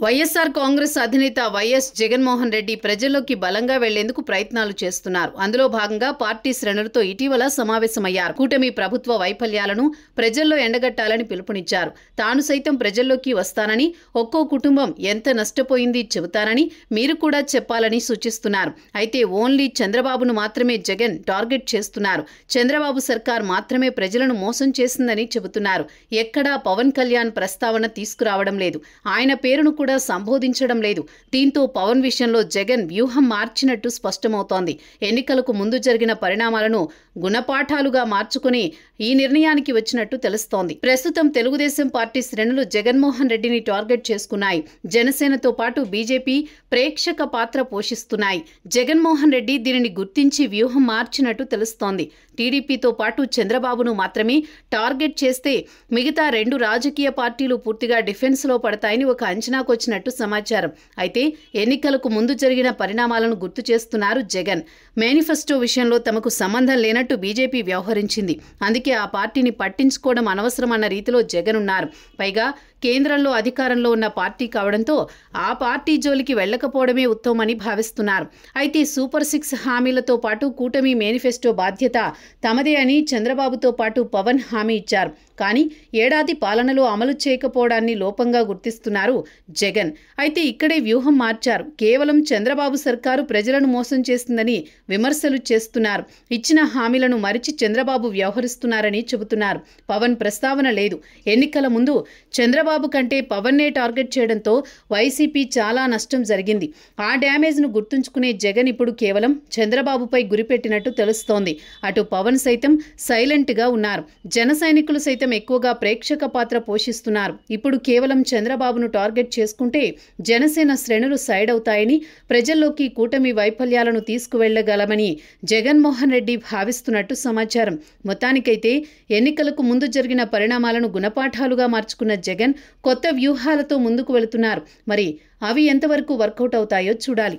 వైఎస్ఆర్ కాంగ్రెస్ అధినేత వైఎస్ జగన్మోహన్ రెడ్డి ప్రజల్లోకి బలంగా వెళ్లేందుకు ప్రయత్నాలు చేస్తున్నారు. అందులో భాగంగా పార్టీ శ్రేణులతో ఇటీవల సమావేశమయ్యారు. కూటమి ప్రభుత్వ వైఫల్యాలను ప్రజల్లో ఎండగట్టాలని పిలుపునిచ్చారు. తాను సైతం ప్రజల్లోకి వస్తానని, ఒక్కో కుటుంబం ఎంత నష్టపోయింది చెబుతానని మీరు కూడా చెప్పాలని సూచిస్తున్నారు. అయితే ఓన్లీ చంద్రబాబును మాత్రమే జగన్ టార్గెట్ చేస్తున్నారు. చంద్రబాబు సర్కార్ మాత్రమే ప్రజలను మోసం చేసిందని చెబుతున్నారు. ఎక్కడా పవన్ కళ్యాణ్ ప్రస్తావన తీసుకురావడం లేదు. ఆయన పేరును కూడా సంబోధించడం లేదు. దీంతో పవన్ విషయంలో జగన్ వ్యూహం మార్చినట్టు స్పష్టమవుతోంది. ఎన్నికలకు ముందు జరిగిన పరిణామాలను గుణపాఠాలుగా మార్చుకుని ఈ నిర్ణయానికి వచ్చినట్టు తెలుస్తోంది. ప్రస్తుతం తెలుగుదేశం పార్టీ శ్రేణులు జగన్మోహన్ రెడ్డిని టార్గెట్ చేసుకున్నాయి. జనసేనతో పాటు బీజేపీ ప్రేక్షక పాత్ర పోషిస్తున్నాయి. జగన్మోహన్ రెడ్డి దీనిని గుర్తించి వ్యూహం మార్చినట్టు తెలుస్తోంది. టీడీపీతో పాటు చంద్రబాబును మాత్రమే టార్గెట్ చేస్తే మిగతా రెండు రాజకీయ పార్టీలు పూర్తిగా డిఫెన్స్లో పడతాయని ఒక అంచనాకు వచ్చినట్టు సమాచారం. అయితే ఎన్నికలకు ముందు జరిగిన పరిణామాలను గుర్తు చేస్తున్నారు జగన్. మేనిఫెస్టో విషయంలో తమకు సంబంధం లేనట్టు బీజేపీ వ్యవహరించింది. అందుకే ఆ పార్టీని పట్టించుకోవడం అనవసరమన్న రీతిలో జగన్ ఉన్నారు. పైగా కేంద్రంలో అధికారంలో ఉన్న పార్టీ కావడంతో ఆ పార్టీ జోలికి వెళ్లకపోవడమే ఉత్తమమని భావిస్తున్నారు. అయితే సూపర్ 6 హామీలతో పాటు కూటమి మేనిఫెస్టో బాధ్యత తమదే అని చంద్రబాబుతో పాటు పవన్ హామీ ఇచ్చారు. కానీ ఏడాది పాలనలో అమలు చేయకపోవడాన్ని లోపంగా గుర్తిస్తున్నారు జగన్. అయితే ఇక్కడే వ్యూహం మార్చారు. కేవలం చంద్రబాబు సర్కారు ప్రజలను మోసం చేస్తుందని విమర్శలు చేస్తున్నారు. ఇచ్చిన హామీలను మరిచి చంద్రబాబు వ్యవహరిస్తున్నారని చెబుతున్నారు. పవన్ ప్రస్తావన లేదు. ఎన్నికల ముందు చంద్రబాబు కంటే పవన్నే టార్గెట్ చేయడంతో వైసీపీ చాలా నష్టం జరిగింది. ఆ డ్యామేజ్ను గుర్తుంచుకునే జగన్ ఇప్పుడు కేవలం చంద్రబాబుపై గురిపెట్టినట్టు తెలుస్తోంది. అటు పవన్ సైతం సైలెంట్గా ఉన్నారు. జన సైనికులు సైతం ఎక్కువగా ప్రేక్షక పాత్ర పోషిస్తున్నారు. ఇప్పుడు కేవలం చంద్రబాబును టార్గెట్ చేసుకుంటే జనసేన శ్రేణులు సైడ్ అవుతాయని, ప్రజల్లోకి కూటమి వైఫల్యాలను తీసుకువెళ్లగలమని జగన్మోహన్ రెడ్డి భావిస్తున్నట్టు సమాచారం. మొత్తానికైతే ఎన్నికలకు ముందు జరిగిన పరిణామాలను గుణపాఠాలుగా మార్చుకున్న జగన్ కొత్త వ్యూహాలతో ముందుకు వెళుతున్నారు. మరి అవి ఎంతవరకు వర్కౌట్ అవుతాయో చూడాలి.